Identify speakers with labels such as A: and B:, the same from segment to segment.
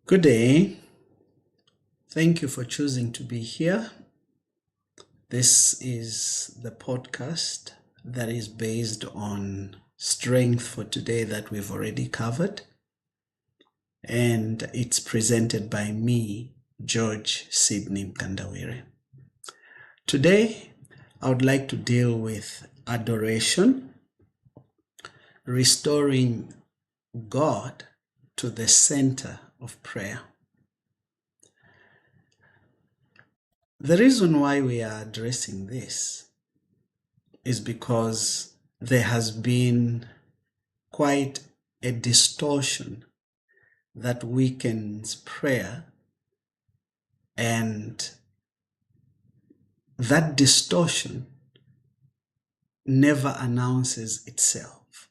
A: Good day. Thank you for choosing to be here. This is the podcast that is based on strength for today that we've already covered. And it's presented by me, George Sydney Mkandawire. Today, I would like to deal with adoration, restoring God to the center of prayer. The reason why we are addressing this is because there has been quite a distortion that weakens prayer, and that distortion never announces itself.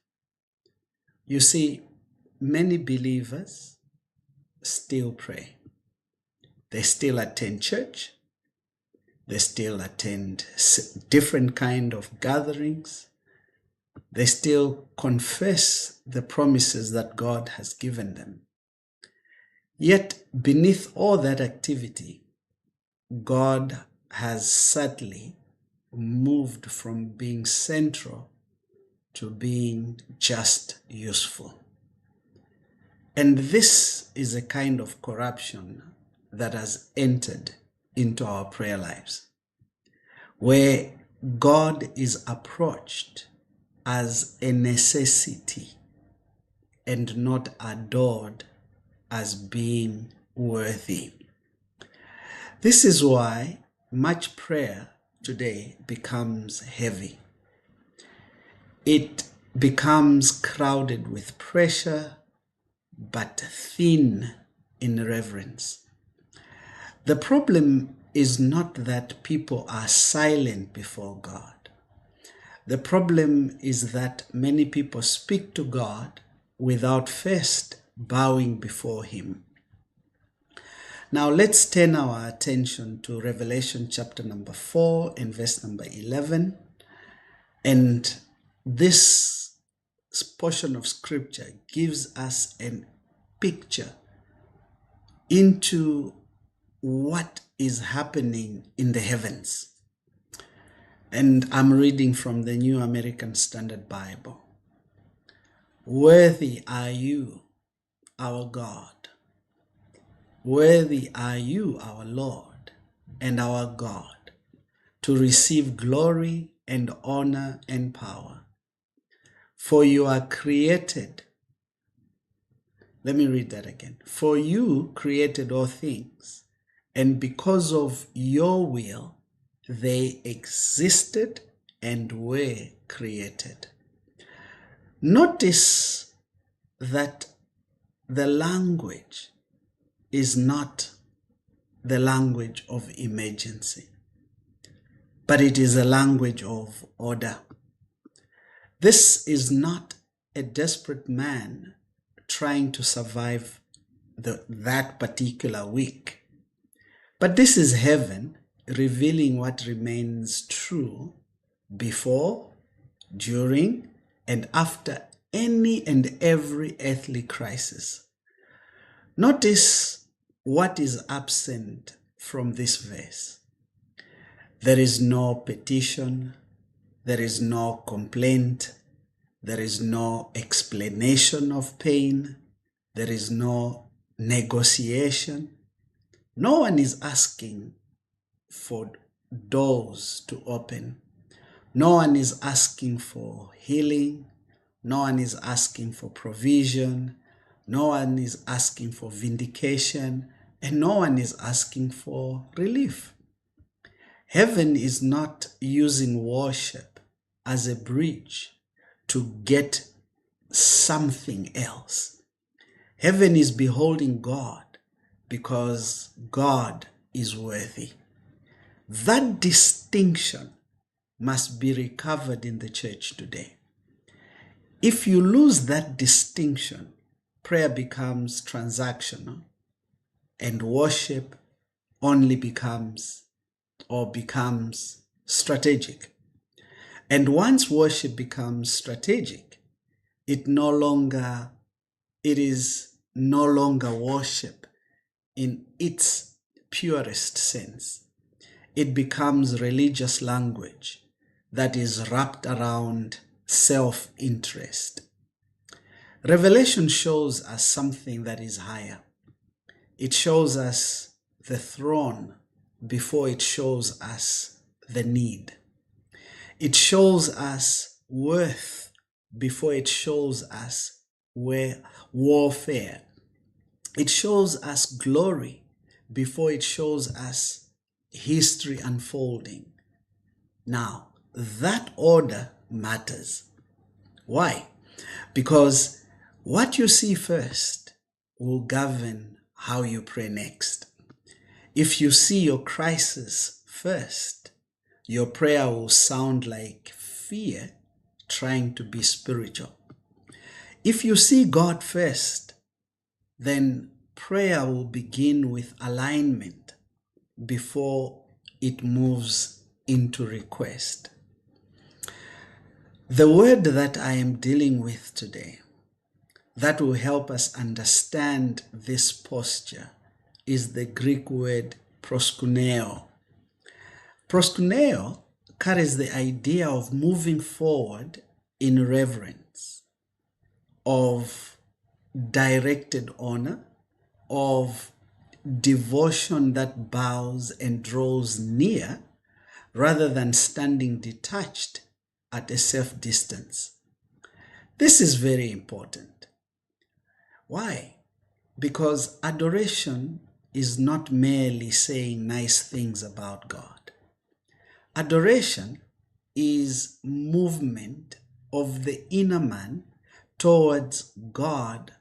A: You see, many believers still pray. They still attend church. They still attend different kind of gatherings. They still confess the promises that God has given them. Yet beneath all that activity, God has sadly moved from being central to being just useful. And this is a kind of corruption that has entered into our prayer lives, where God is approached as a necessity and not adored as being worthy. This is why much prayer today becomes heavy. It becomes crowded with pressure, but thin in reverence. The problem is not that people are silent before God. The problem is that many people speak to God without first bowing before Him. Now let's turn our attention to Revelation chapter number 4 and verse number 11. And this portion of scripture gives us a picture into what is happening in the heavens. And I'm reading from the New American Standard Bible. Worthy are you, our God. Worthy are you, our Lord and our God, to receive glory and honor and power. For you are created. Let me read that again. For you created all things, and because of your will, they existed and were created. Notice that the language is not the language of emergency, but it is a language of order. This is not a desperate man trying to survive that particular week. But this is heaven revealing what remains true before, during, and after any and every earthly crisis. Notice what is absent from this verse. There is no petition, there is no complaint, there is no explanation of pain, there is no negotiation. No one is asking for doors to open. No one is asking for healing. No one is asking for provision. No one is asking for vindication. And no one is asking for relief. Heaven is not using worship as a bridge to get something else. Heaven is beholding God because God is worthy. That distinction must be recovered in the church today. If you lose that distinction, prayer becomes transactional and worship only becomes strategic. And once worship becomes strategic, it is no longer worship, in its purest sense. It becomes religious language that is wrapped around self-interest. Revelation shows us something that is higher. It shows us the throne before it shows us the need. It shows us worth before it shows us warfare. It shows us glory before it shows us history unfolding. Now, that order matters. Why? Because what you see first will govern how you pray next. If you see your crisis first, your prayer will sound like fear trying to be spiritual. If you see God first, then prayer will begin with alignment before it moves into request. The word that I am dealing with today that will help us understand this posture is the Greek word proskuneo. Proskuneo carries the idea of moving forward in reverence, of directed honor, of devotion that bows and draws near rather than standing detached at a safe distance. This is very important. Why? Because adoration is not merely saying nice things about God. Adoration is movement of the inner man towards God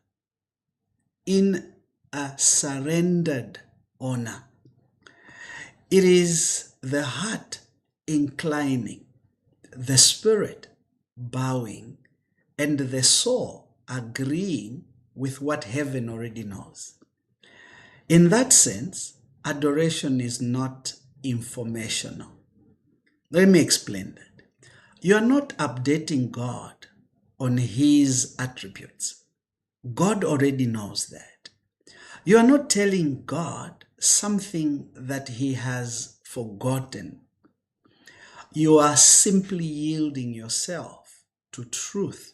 A: in a surrendered honor. It is the heart inclining, the spirit bowing, and the soul agreeing with what heaven already knows. In that sense, adoration is not informational. Let me explain that. You are not updating God on his attributes. God already knows that. You are not telling God something that he has forgotten. You are simply yielding yourself to truth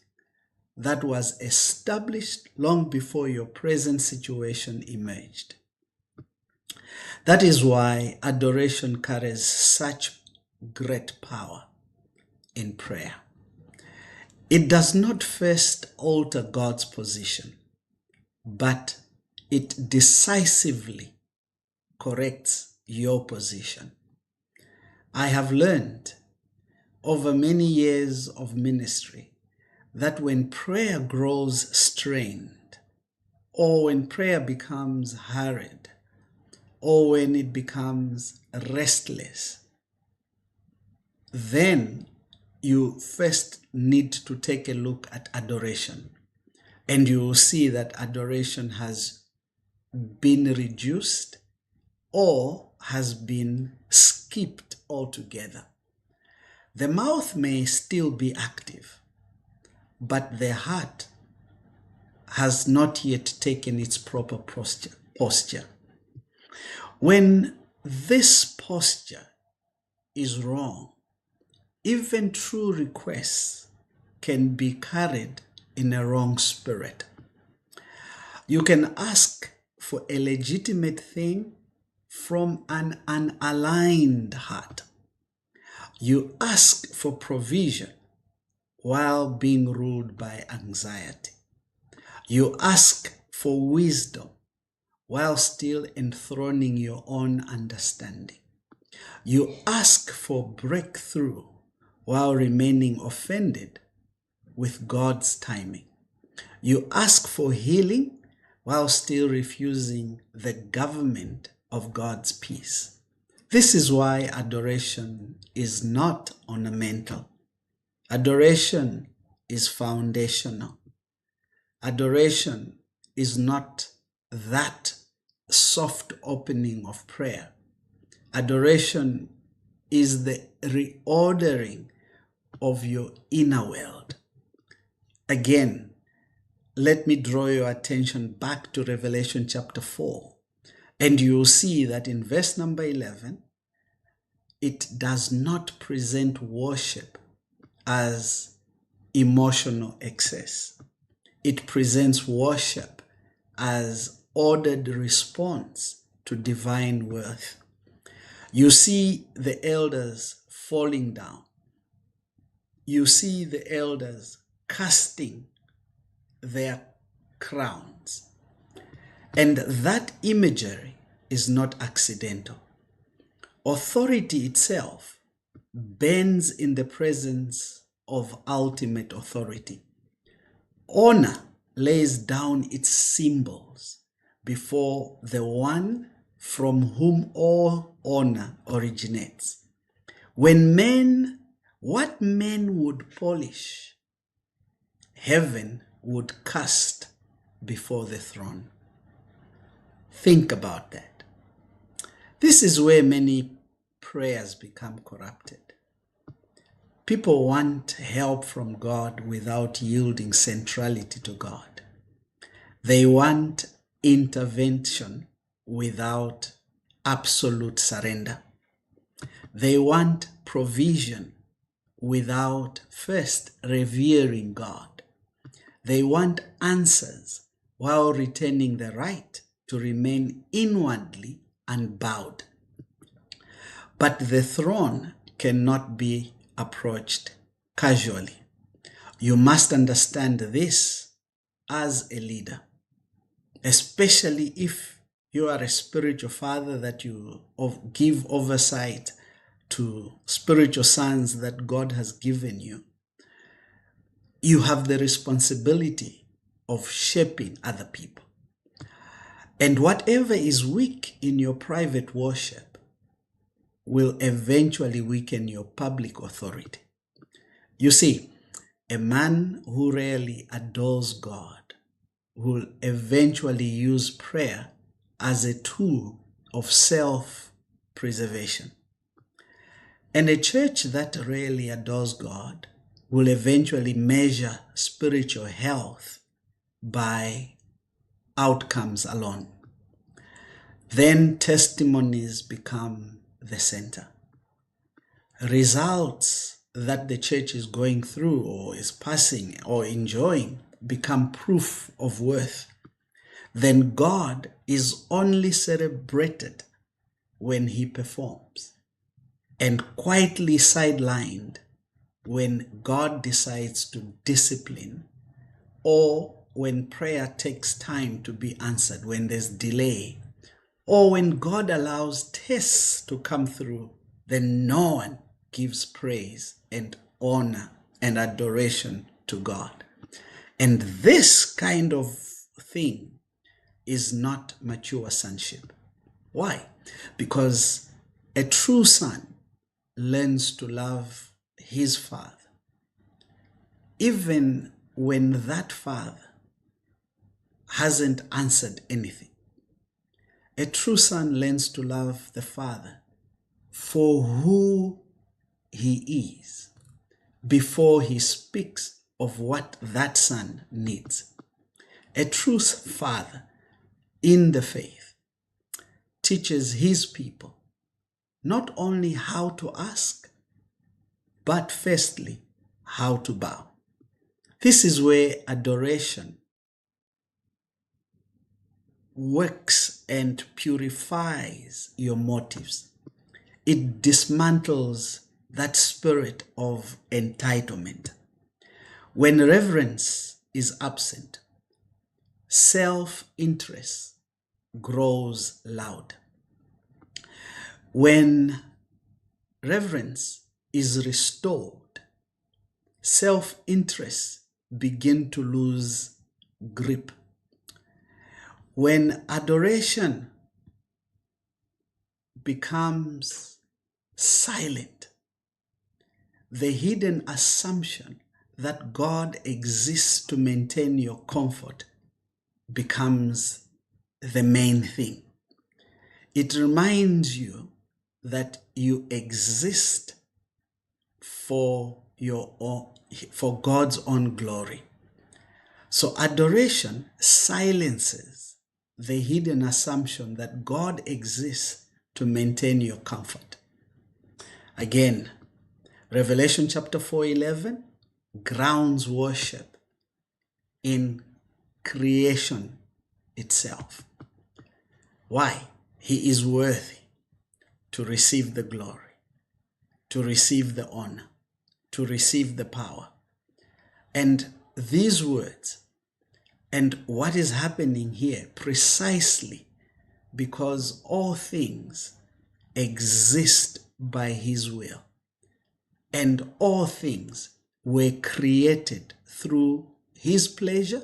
A: that was established long before your present situation emerged. That is why adoration carries such great power in prayer. It does not first alter God's position, but it decisively corrects your position. I have learned over many years of ministry that when prayer grows strained, or when prayer becomes hurried, or when it becomes restless, then you first need to take a look at adoration. And you will see that adoration has been reduced or has been skipped altogether. The mouth may still be active, but the heart has not yet taken its proper posture. When this posture is wrong, even true requests can be carried in a wrong spirit. You can ask for a legitimate thing from an unaligned heart. You ask for provision while being ruled by anxiety. You ask for wisdom while still enthroning your own understanding. You ask for breakthrough while remaining offended with God's timing. You ask for healing while still refusing the government of God's peace. This is why adoration is not ornamental. Adoration is foundational. Adoration is not that soft opening of prayer. Adoration is the reordering of your inner world. Again, let me draw your attention back to Revelation chapter 4. And you'll see that in verse number 11, it does not present worship as emotional excess. It presents worship as ordered response to divine worth. You see the elders falling down. You see the elders casting their crowns. And that imagery is not accidental. Authority itself bends in the presence of ultimate authority. Honor lays down its symbols before the one from whom all honor originates. What men would polish, heaven would cast before the throne. Think about that. This is where many prayers become corrupted. People want help from God without yielding centrality to God. They want intervention without absolute surrender. They want provision without first revering God. They want answers while retaining the right to remain inwardly unbowed. But the throne cannot be approached casually. You must understand this as a leader, especially if you are a spiritual father that you give oversight to spiritual sons that God has given you. You have the responsibility of shaping other people. And whatever is weak in your private worship will eventually weaken your public authority. You see, a man who rarely adores God will eventually use prayer as a tool of self-preservation. And a church that rarely adores God will eventually measure spiritual health by outcomes alone. Then testimonies become the center. Results that the church is going through or is passing or enjoying become proof of worth. Then God is only celebrated when he performs, and quietly sidelined when God decides to discipline, or when prayer takes time to be answered, when there's delay, or when God allows tests to come through. Then no one gives praise and honor and adoration to God. And this kind of thing is not mature sonship. Why? Because a true son learns to love his father, even when that father hasn't answered anything. A true son learns to love the father for who he is before he speaks of what that son needs. A true father in the faith teaches his people not only how to ask, but firstly, how to bow. This is where adoration works and purifies your motives. It dismantles that spirit of entitlement. When reverence is absent, self-interest grows loud. When reverence is restored, self-interest begin to lose grip. When adoration becomes silent, the hidden assumption that God exists to maintain your comfort becomes the main thing. It reminds you that you exist for God's own glory. So adoration silences the hidden assumption that God exists to maintain your comfort. Again, Revelation chapter 4:11 grounds worship in creation itself. Why? He is worthy to receive the glory, to receive the honor, to receive the power. And these words and what is happening here precisely because all things exist by his will and all things were created through his pleasure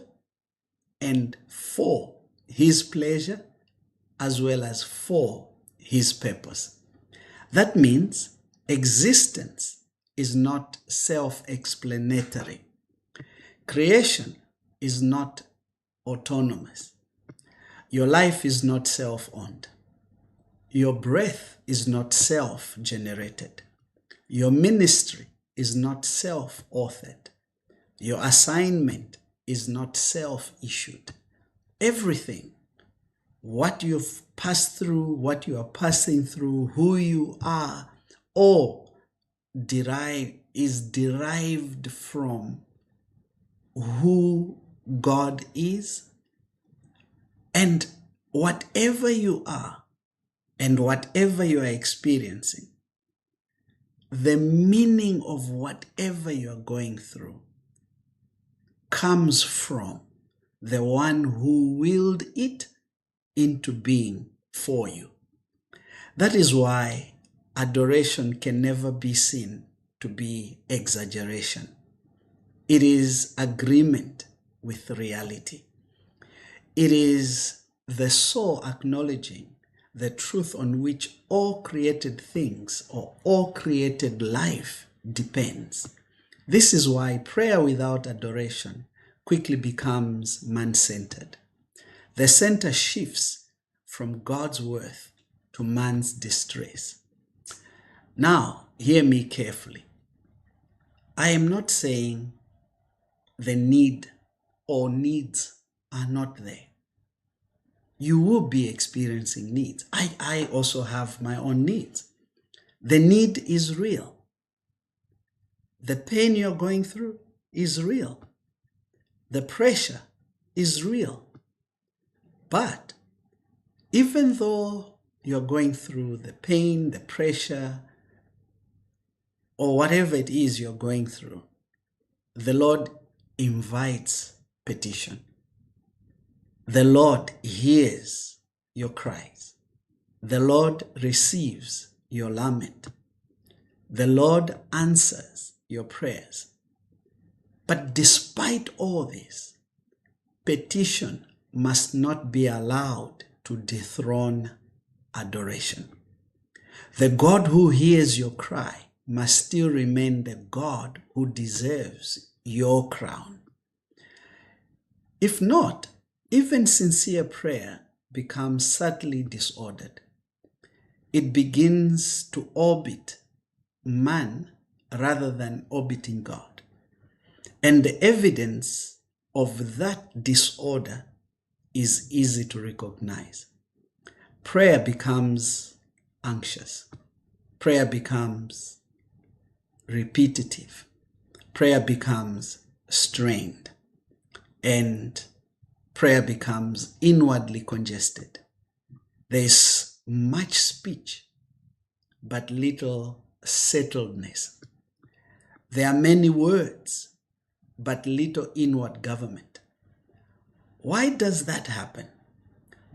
A: and for his pleasure as well as for his purpose. That means existence is not self-explanatory. Creation is not autonomous. Your life is not self-owned. Your breath is not self-generated. Your ministry is not self-authored. Your assignment is not self-issued. Everything, what you've passed through, what you are passing through, who you are, all is derived from who God is. And whatever you are and whatever you are experiencing, the meaning of whatever you are going through comes from the one who willed it into being for you. That is why adoration can never be seen to be exaggeration. It is agreement with reality. It is the soul acknowledging the truth on which all created things or all created life depends. This is why prayer without adoration quickly becomes man-centered. The center shifts from God's worth to man's distress. Now, hear me carefully. I am not saying the need or needs are not there. You will be experiencing needs. I also have my own needs. The need is real. The pain you're going through is real. The pressure is real. But even though you're going through the pain, the pressure, or whatever it is you're going through, the Lord invites petition. The Lord hears your cries. The Lord receives your lament. The Lord answers your prayers. But despite all this, petition must not be allowed to dethrone adoration. The God who hears your cry must still remain the God who deserves your crown. If not, even sincere prayer becomes subtly disordered. It begins to orbit man rather than orbiting God. And the evidence of that disorder is easy to recognize. Prayer becomes anxious. Prayer becomes repetitive. Prayer becomes strained. And prayer becomes inwardly congested. There's much speech, but little settledness. There are many words, but little inward government. Why does that happen?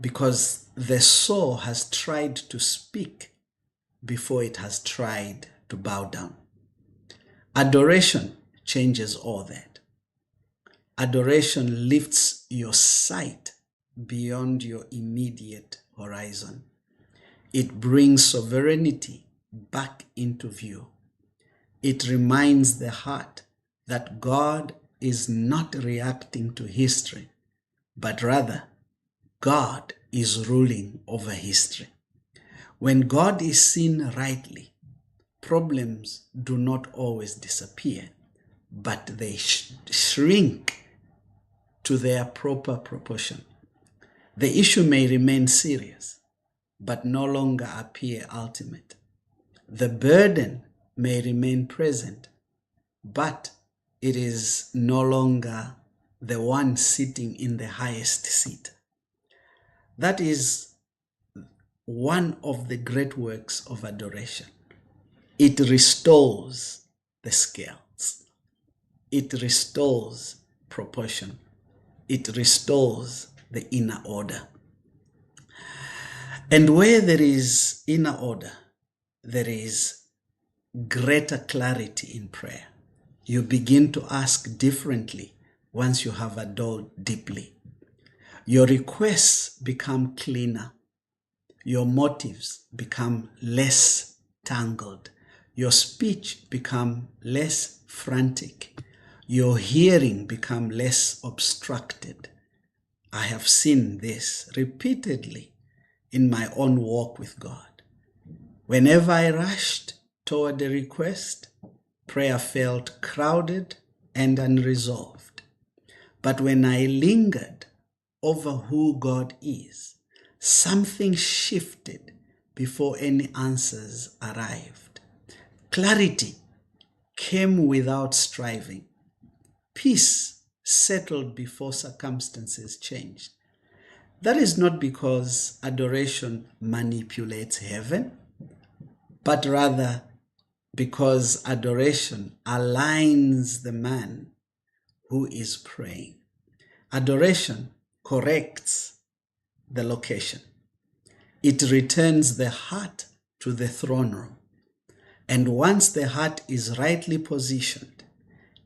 A: Because the soul has tried to speak before it has tried to bow down. Adoration changes all that. Adoration lifts your sight beyond your immediate horizon. It brings sovereignty back into view. It reminds the heart that God is not reacting to history, but rather God is ruling over history. When God is seen rightly, problems do not always disappear, but they shrink to their proper proportion. The issue may remain serious, but no longer appear ultimate. The burden may remain present, but it is no longer the one sitting in the highest seat. That is one of the great works of adoration. It restores the scales. It restores proportion. It restores the inner order. And where there is inner order, there is greater clarity in prayer. You begin to ask differently once you have adored deeply. Your requests become cleaner. Your motives become less tangled. Your speech become less frantic. Your hearing become less obstructed. I have seen this repeatedly in my own walk with God. Whenever I rushed toward a request, prayer felt crowded and unresolved. But when I lingered over who God is, something shifted before any answers arrived. Clarity came without striving. Peace settled before circumstances changed. That is not because adoration manipulates heaven, but rather because adoration aligns the man who is praying. Adoration corrects the location. It returns the heart to the throne room. And once the heart is rightly positioned,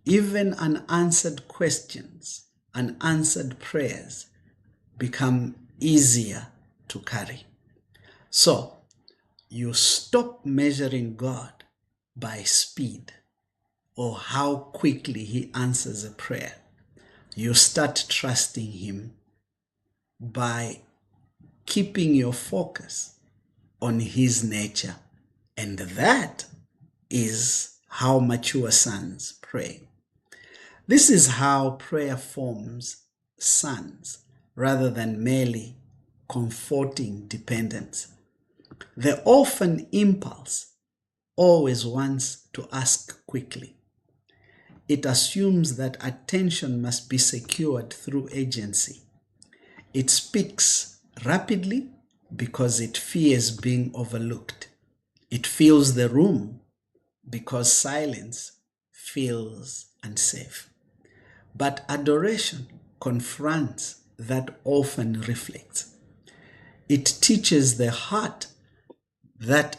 A: even unanswered questions, unanswered prayers become easier to carry. So, you stop measuring God by speed or how quickly he answers a prayer. You start trusting him by keeping your focus on his nature. And that is how mature sons pray. This is how prayer forms sons rather than merely comforting dependence. The orphan impulse always wants to ask quickly. It assumes that attention must be secured through agency. It speaks rapidly because it fears being overlooked. It fills the room because silence feels unsafe. But adoration confronts that orphan reflex. It teaches the heart that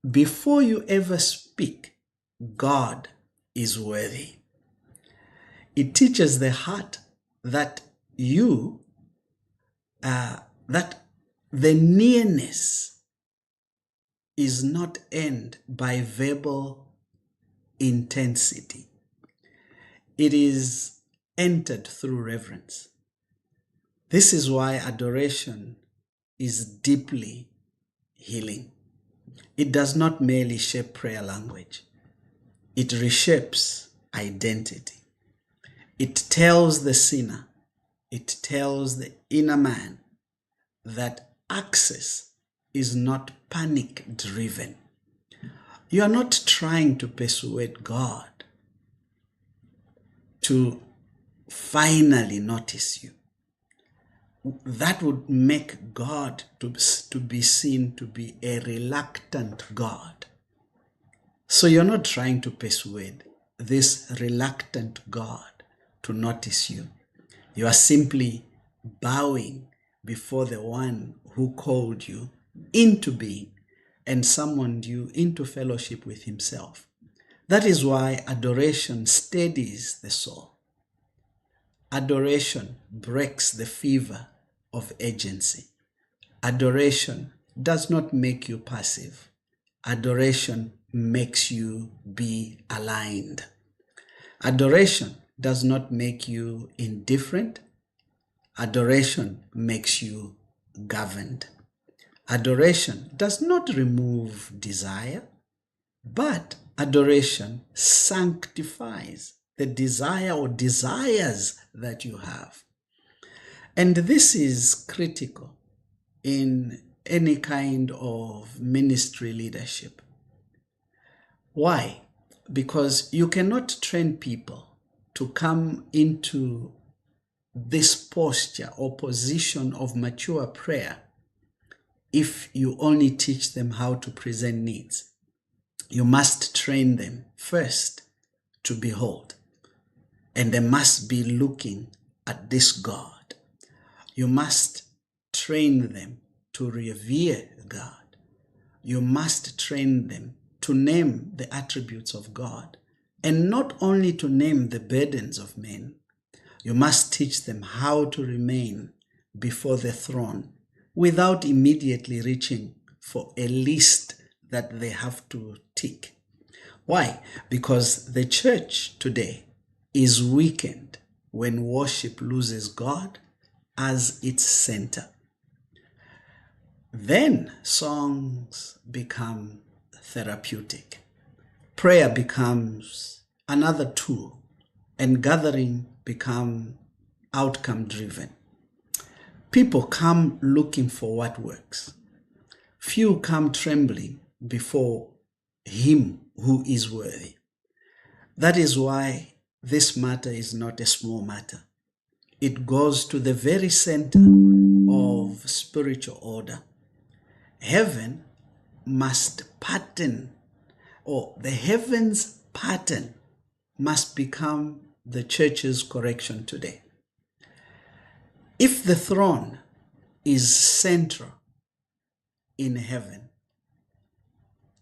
A: before you ever speak, God is worthy. It teaches the heart that that the nearness is not earned by verbal intensity. It is entered through reverence. This is why adoration is deeply healing. It does not merely shape prayer language. It reshapes identity. It tells the sinner, it tells the inner man that access is not panic-driven. You are not trying to persuade God to finally notice you. That would make God to be seen to be a reluctant God. So you're not trying to persuade this reluctant God to notice you. You are simply bowing before the one who called you into being and summoned you into fellowship with himself. That is why adoration steadies the soul. Adoration breaks the fever of agency. Adoration does not make you passive. Adoration makes you be aligned. Adoration does not make you indifferent. Adoration makes you governed. Adoration does not remove desire, but adoration sanctifies the desire or desires that you have. And this is critical in any kind of ministry leadership. Why? Because you cannot train people to come into this posture or position of mature prayer if you only teach them how to present needs. You must train them first to behold, and they must be looking at this God. You must train them to revere God. You must train them to name the attributes of God, and not only to name the burdens of men. You must teach them how to remain before the throne without immediately reaching for a list that they have to tick. Why? Because the church today is weakened when worship loses God as its center. Then songs become therapeutic. Prayer becomes another tool, and gathering become outcome driven. People come looking for what works. Few come trembling before him who is worthy. That is why this matter is not a small matter. It goes to the very center of spiritual order. Heaven must pattern, or the heavens pattern must become the church's correction today. If the throne is central in heaven,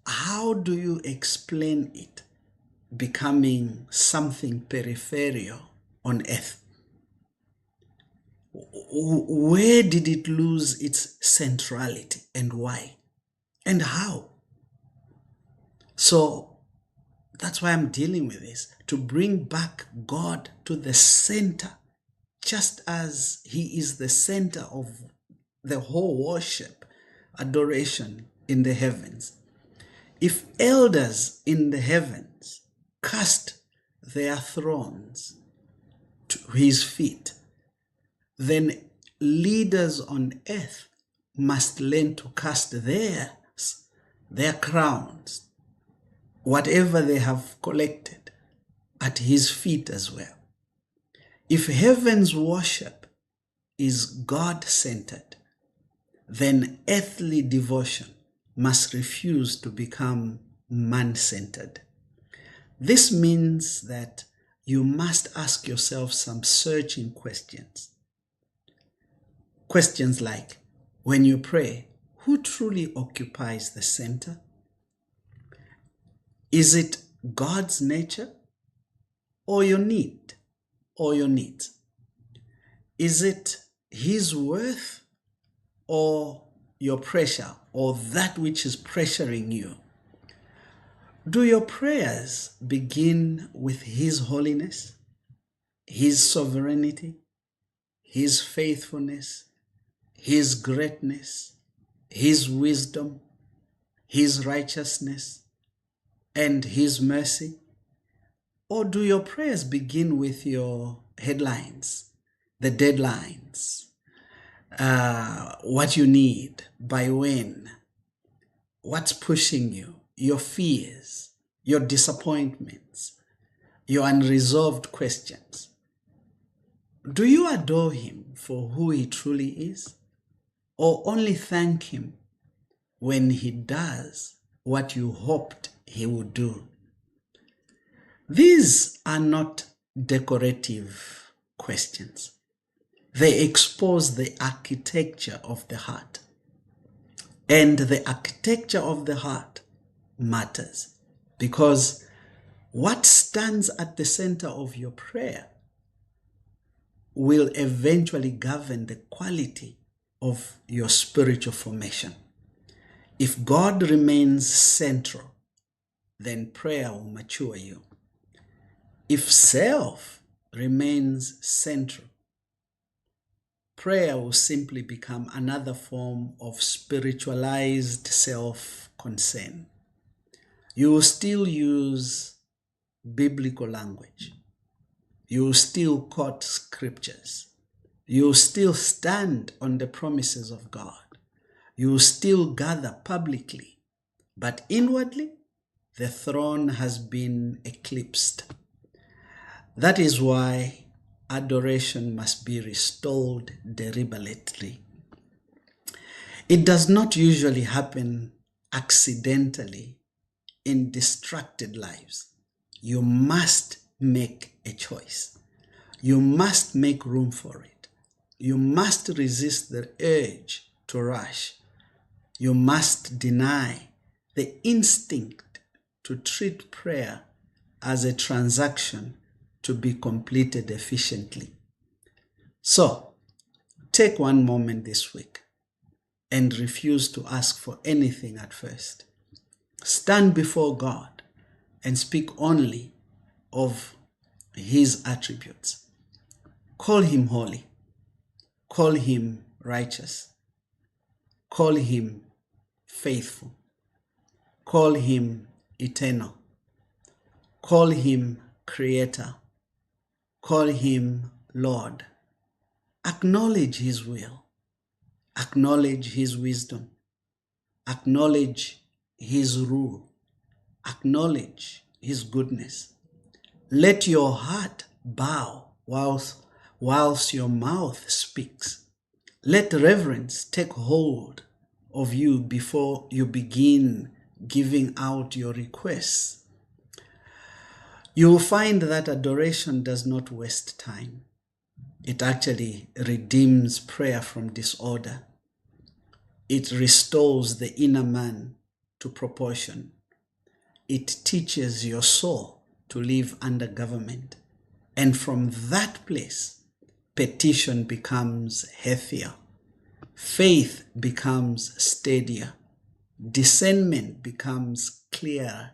A: how do you explain it becoming something peripheral on earth? Where did it lose its centrality, and why? And how? So that's why I'm dealing with this, to bring back God to the center, just as he is the center of the whole worship, adoration in the heavens. If elders in the heavens cast their thrones to his feet, then leaders on earth must learn to cast their crowns, whatever they have collected, at his feet as well. If heaven's worship is God-centered, then earthly devotion must refuse to become man-centered. This means that you must ask yourself some searching questions. Questions like, when you pray, who truly occupies the center? Is it God's nature or your need or your needs? Is it his worth or your pressure or that which is pressuring you? Do your prayers begin with his holiness, his sovereignty, his faithfulness, his greatness, his wisdom, his righteousness, and his mercy? Or do your prayers begin with your headlines, the deadlines, what you need, by when, what's pushing you, your fears, your disappointments, your unresolved questions? Do you adore him for who he truly is, or only thank him when he does what you hoped he would do? These are not decorative questions. They expose the architecture of the heart. And the architecture of the heart matters, because what stands at the center of your prayer will eventually govern the quality of your spiritual formation. If God remains central, then prayer will mature you. If self remains central, prayer will simply become another form of spiritualized self-concern. You will still use biblical language. You will still quote scriptures. You still stand on the promises of God. You still gather publicly, but inwardly, the throne has been eclipsed. That is why adoration must be restored deliberately. It does not usually happen accidentally in distracted lives. You must make a choice. You must make room for it. You must resist the urge to rush. You must deny the instinct to treat prayer as a transaction to be completed efficiently. So, take one moment this week and refuse to ask for anything at first. Stand before God and speak only of His attributes. Call Him holy. Call Him righteous. Call Him faithful. Call Him eternal. Call Him Creator. Call Him Lord. Acknowledge His will. Acknowledge His wisdom. Acknowledge His rule. Acknowledge His goodness. Let your heart bow whilst your mouth speaks. Let reverence take hold of you before you begin giving out your requests. You will find that adoration does not waste time. It actually redeems prayer from disorder. It restores the inner man to proportion. It teaches your soul to live under government. And from that place, petition becomes healthier. Faith becomes steadier. Discernment becomes clearer.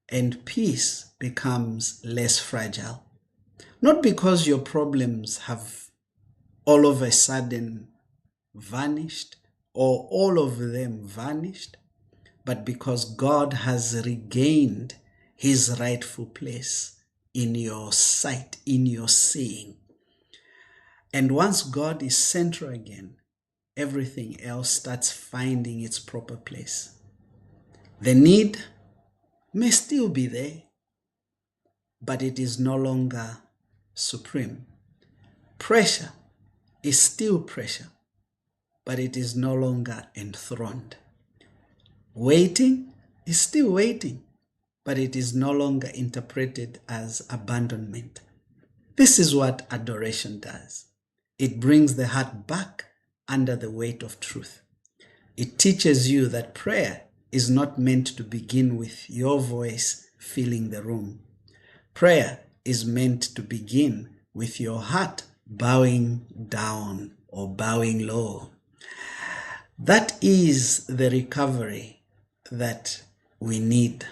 A: And peace becomes less fragile. Not because your problems have all of a sudden vanished or all of them vanished, but because God has regained His rightful place in your sight, in your seeing. And once God is central again, everything else starts finding its proper place. The need may still be there, but it is no longer supreme. Pressure is still pressure, but it is no longer enthroned. Waiting is still waiting, but it is no longer interpreted as abandonment. This is what adoration does. It brings the heart back under the weight of truth. It teaches you that prayer is not meant to begin with your voice filling the room. Prayer is meant to begin with your heart bowing down or bowing low. That is the recovery that we need.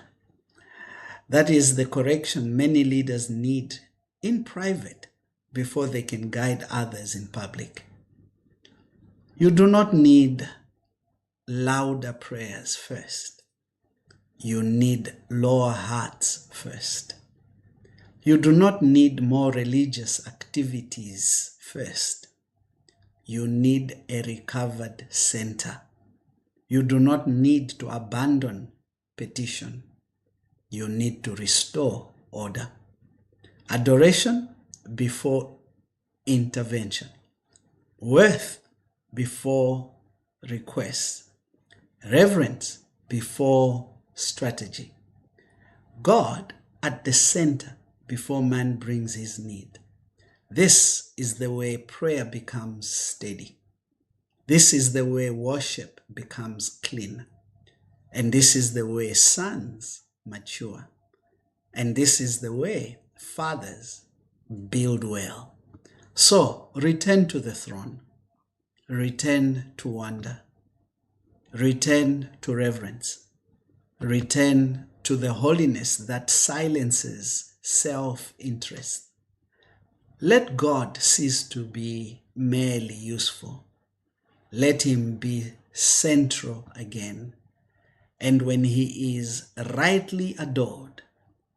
A: That is the correction many leaders need in private before they can guide others in public. You do not need louder prayers first. You need lower hearts first. You do not need more religious activities first. You need a recovered center. You do not need to abandon petition. You need to restore order. Adoration before intervention. Worth before request. Reverence before strategy. God at the center before man brings his need. This is the way prayer becomes steady. This is the way worship becomes clean. And this is the way sons mature. And this is the way fathers build well. So return to the throne. Return to wonder. Return to reverence. Return to the holiness that silences self-interest. Let God cease to be merely useful. Let him be central again. And when he is rightly adored,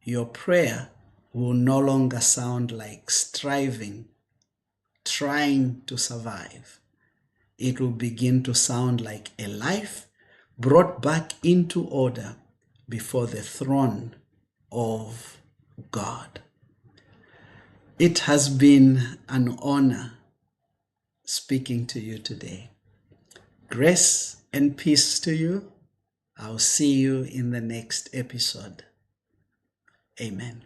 A: your prayer will no longer sound like striving trying to survive, it will begin to sound like a life brought back into order before the throne of God. It has been an honor speaking to you today. Grace and peace to you. I'll see you in the next episode. Amen.